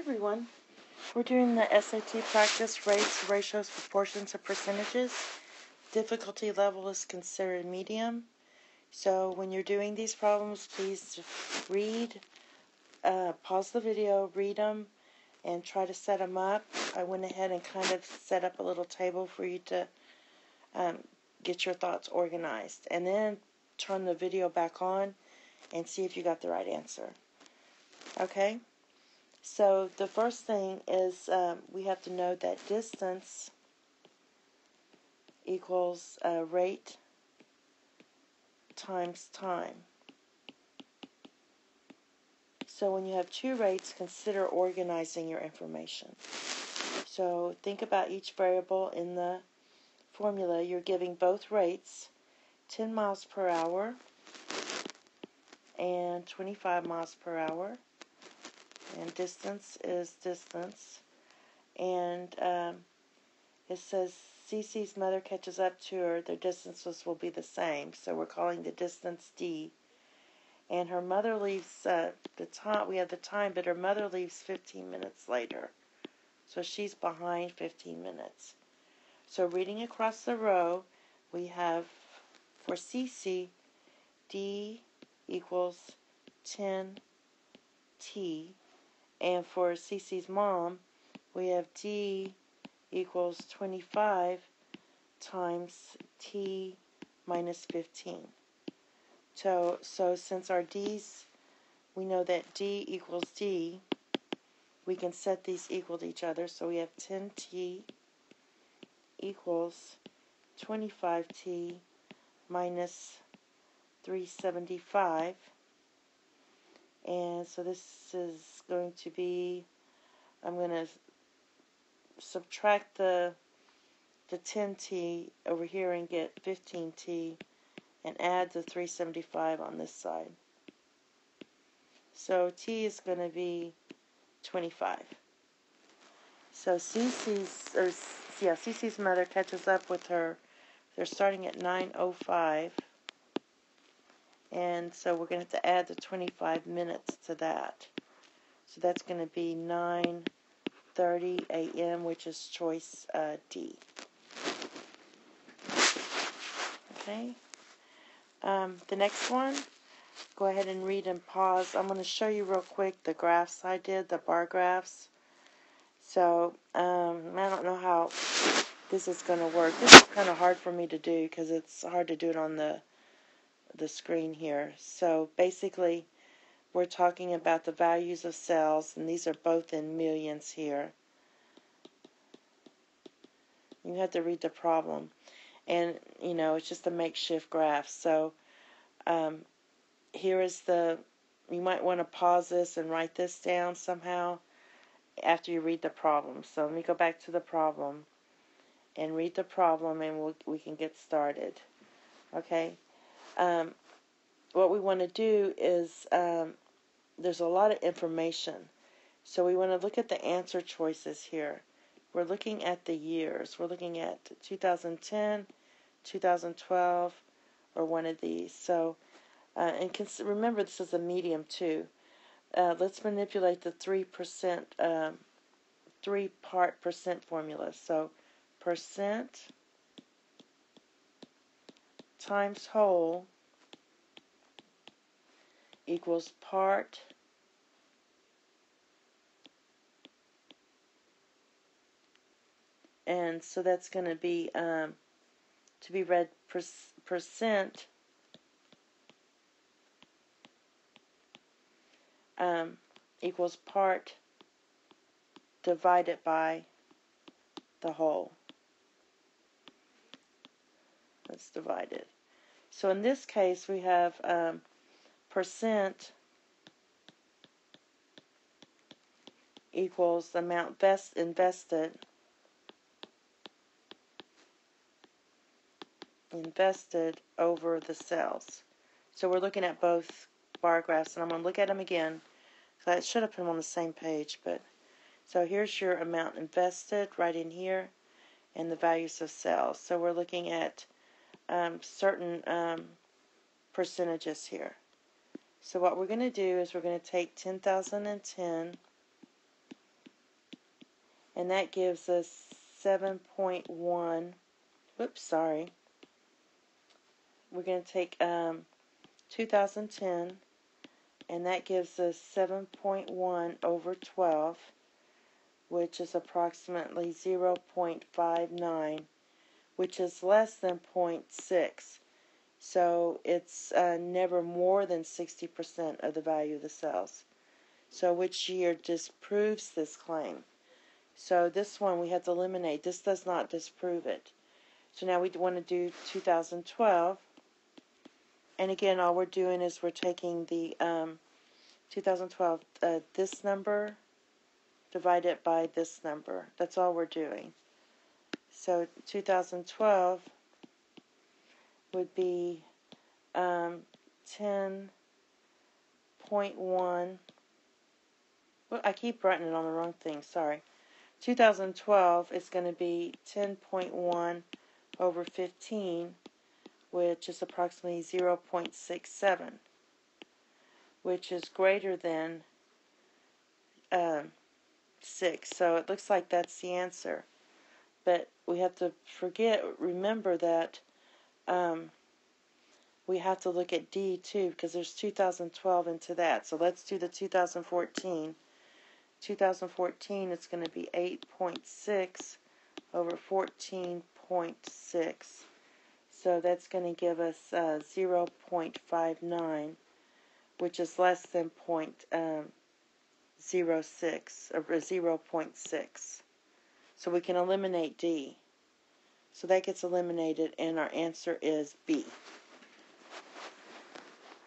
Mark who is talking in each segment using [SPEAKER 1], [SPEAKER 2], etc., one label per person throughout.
[SPEAKER 1] everyone. We're doing the SAT practice rates, ratios, proportions, and percentages. Difficulty level is considered medium. So when you're doing these problems, please read, pause the video, read them, and try to set them up. I went ahead and kind of set up a little table for you to get your thoughts organized. And then turn the video back on and see if you got the right answer. Okay? So the first thing is we have to know that distance equals rate times time. So when you have two rates, consider organizing your information. So think about each variable in the formula. You're giving both rates 10 miles per hour and 25 miles per hour. And distance is distance. And it says Cece's mother catches up to her. Their distances will be the same. So we're calling the distance D. And her mother leaves the time. We have the time, but her mother leaves 15 minutes later. So she's behind 15 minutes. So reading across the row, we have for Cece, D equals 10T. And for Cece's mom, we have D equals 25 times T minus 15. So since our D's, we know that D equals D, we can set these equal to each other. So we have 10T equals 25T minus 375. And so this is going to be, I'm going to subtract the 10T over here and get 15T and add the 375 on this side. So T is going to be 25. So Cece's mother catches up with her. They're starting at 9:05. And so we're going to have to add the 25 minutes to that. So that's going to be 9:30 a.m., which is choice D. Okay. The next one, go ahead and read and pause. I'm going to show you real quick the graphs I did, the bar graphs. So I don't know how this is going to work. This is kind of hard for me to do because it's hard to do it on the screen here. So basically we're talking about the values of cells, and these are both in millions here. You have to read the problem, and it's just a makeshift graph. So here is you might want to pause this and write this down somehow after you read the problem. So let me go back to the problem and read the problem, and we can get started. Okay. What we want to do is, there's a lot of information. So we want to look at the answer choices here. We're looking at the years. We're looking at 2010, 2012, or one of these. So, and remember this is a medium too. Let's manipulate the 3-part percent formula. So, percent times whole equals part and so that's going to be to be read percent equals part divided by the whole. Let's divide it. So in this case we have percent equals the amount invested over the cells. So we're looking at both bar graphs, and I'm going to look at them again. So I should have put them on the same page, but so here's your amount invested right in here, and the values of cells. So we're looking at certain percentages here. So what we're going to do is we're going to take 10,010 and that gives us 7.1. Whoops, sorry. We're going to take 2010, and that gives us 7.1 over 12, which is approximately 0.59, which is less than 0.6. So it's never more than 60% of the value of the cells. So which year disproves this claim? So this one we have to eliminate. This does not disprove it. So now we want to do 2012. And again, all we're doing is we're taking the 2012, this number, divided by this number. That's all we're doing. So 2012 would be 10.1. Well, I keep writing it on the wrong thing, sorry. 2012 is going to be 10.1 over 15, which is approximately 0.67, which is greater than 6. So it looks like that's the answer. But we have to remember that we have to look at D too, because there's 2012 into that. So let's do the 2014. 2014 it's going to be 8.6 over 14.6. So that's going to give us 0.59, which is less than 0.06 or 0.6. So we can eliminate D. So that gets eliminated, and our answer is B.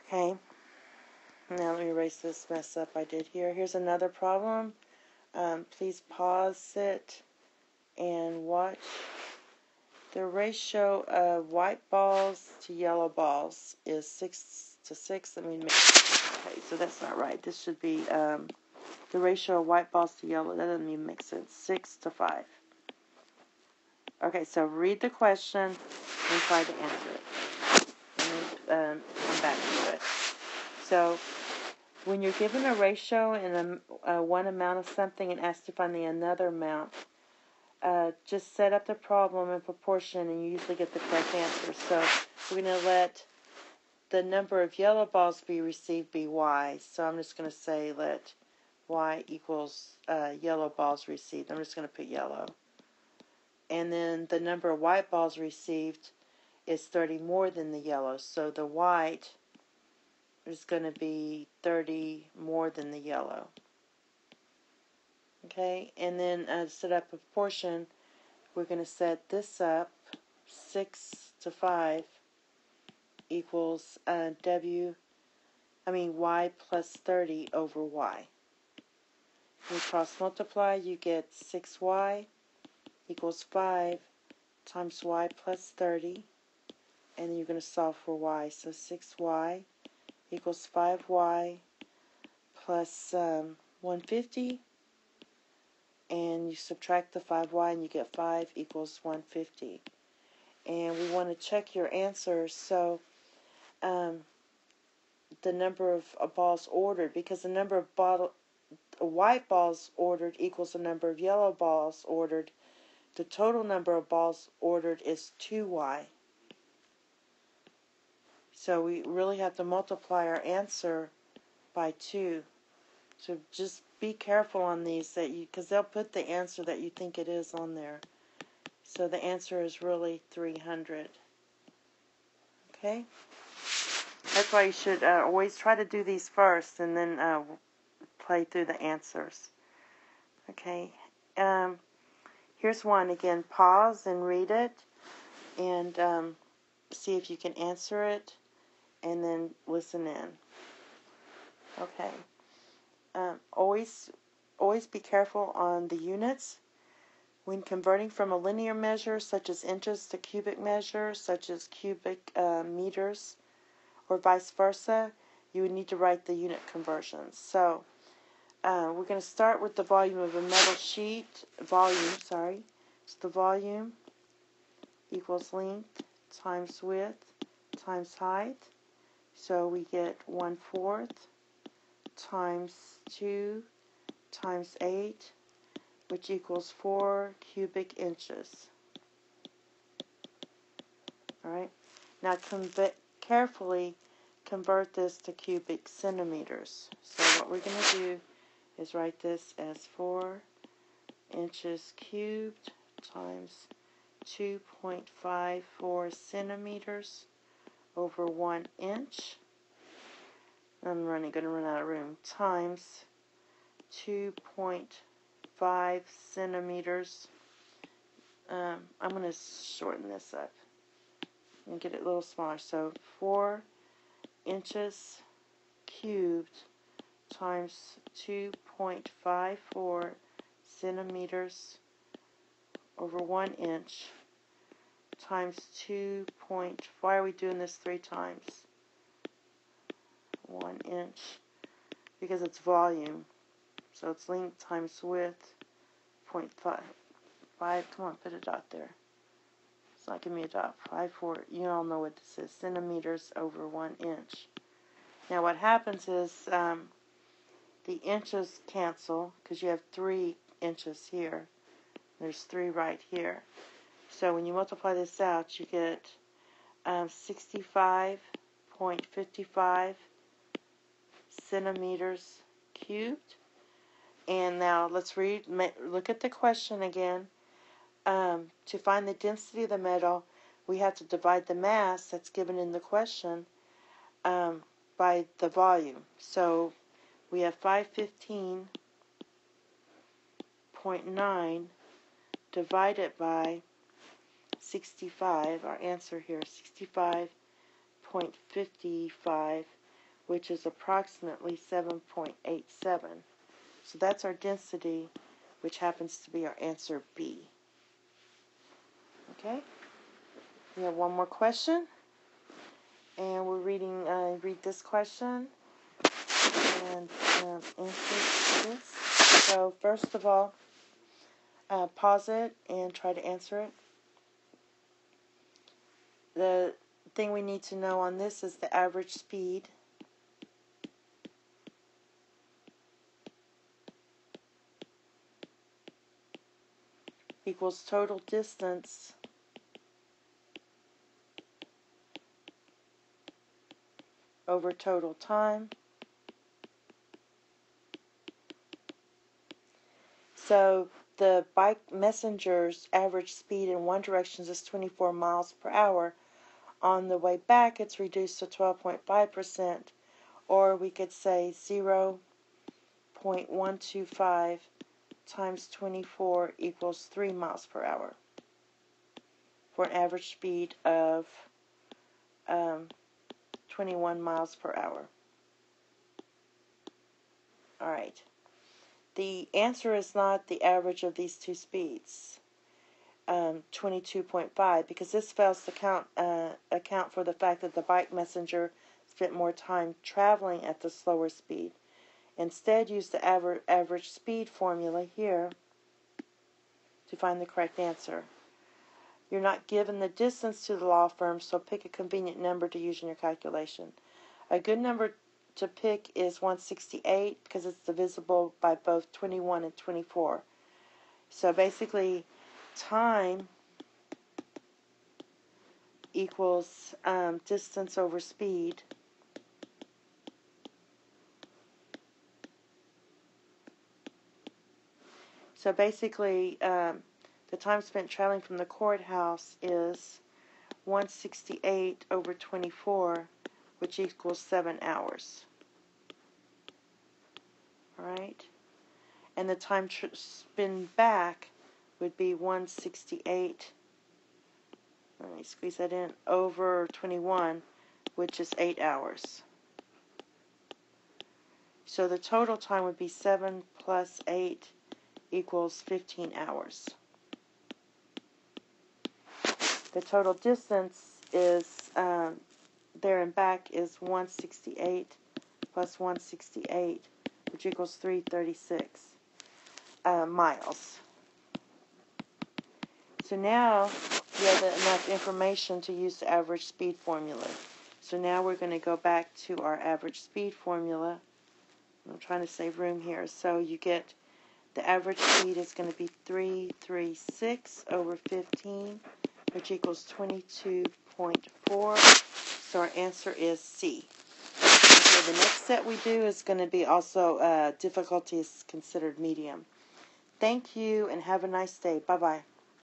[SPEAKER 1] Okay. Now let me erase this mess up I did here. Here's another problem. Please pause it and watch. The ratio of white balls to yellow balls is 6 to 6. Let me make. Okay, so that's not right. This should be the ratio of white balls to yellow. That doesn't even make sense. 6 to 5. Okay, so read the question and try to answer it. And then come back to it. So when you're given a ratio and one amount of something and asked to find the another amount, just set up the problem in proportion and you usually get the correct answer. So we're going to let the number of yellow balls be received be y. So I'm just going to say let y equals yellow balls received. I'm just going to put yellow. And then the number of white balls received is 30 more than the yellow. So the white is going to be 30 more than the yellow. Okay, and then to set up a proportion, we're going to set this up 6 to 5 equals y plus 30 over y. When you cross multiply, you get 6y equals 5 times y plus 30, and then you're going to solve for y. So 6y equals 5y plus 150, and you subtract the 5y and you get 5 equals 150. And we want to check your answers. So the number of balls ordered, because the number of white balls ordered equals the number of yellow balls ordered. The total number of balls ordered is 2y. So we really have to multiply our answer by 2. So just be careful on these, because they'll put the answer that you think it is on there. So the answer is really 300. Okay? That's why you should always try to do these first and then play through the answers. Okay? Here's one again. Pause and read it and see if you can answer it, and then listen in. Okay. Always be careful on the units. When converting from a linear measure, such as inches, to cubic measure, such as cubic meters, or vice versa, you would need to write the unit conversions. So we're going to start with the volume of a metal sheet. So the volume equals length times width times height. So we get 1/4 times 2 times 8 which equals 4 cubic inches. Alright, now carefully convert this to cubic centimeters. So what we're going to do is write this as 4 inches cubed times 2.54 centimeters over 1 inch. I'm going to run out of room. Times 2.5 centimeters. I'm going to shorten this up and get it a little smaller. So 4 inches cubed times 2.54 centimeters over 1 inch times 2. Why are we doing this 3 times? 1 inch, because it's volume. So it's length times width, 0.5. Come on, put a dot there. It's not giving me a dot. 5.4. You all know what this is. Centimeters over 1 inch. Now what happens is the inches cancel because you have 3 inches here. There's 3 right here. So when you multiply this out, you get 65.55 centimeters cubed. And now let's look at the question again. To find the density of the metal, we have to divide the mass that's given in the question by the volume. So we have 515.9 divided by 65. Our answer here is 65.55, which is approximately 7.87. So that's our density, which happens to be our answer B. Okay? We have one more question, and we're read this question and answer this. So first of all, pause it and try to answer it. The thing we need to know on this is the average speed. Equals total distance over total time. So the bike messenger's average speed in one direction is 24 miles per hour. On the way back, it's reduced to 12.5%, or we could say 0.125 times 24 equals 3 miles per hour for an average speed of 21 miles per hour. All right. The answer is not the average of these two speeds, 22.5, because this fails to account for the fact that the bike messenger spent more time traveling at the slower speed. Instead, use the average speed formula here to find the correct answer. You're not given the distance to the law firm, so pick a convenient number to use in your calculation. A good number to pick is 168 because it's divisible by both 21 and 24. So basically, time equals distance over speed. So basically, the time spent traveling from the courthouse is 168 over 24, which equals 7 hours. Alright? And the time spent back would be 168, let me squeeze that in, over 21, which is 8 hours. So the total time would be 7 plus 8 equals 15 hours. The total distance is, there and back, is 168 plus 168, which equals 336 miles. So now you have enough information to use the average speed formula. So now we're going to go back to our average speed formula. I'm trying to save room here. So you get The average speed is going to be 336 over 15, which equals 22.4. So our answer is C. Okay, the next set we do is going to be also difficulty is considered medium. Thank you and have a nice day. Bye-bye.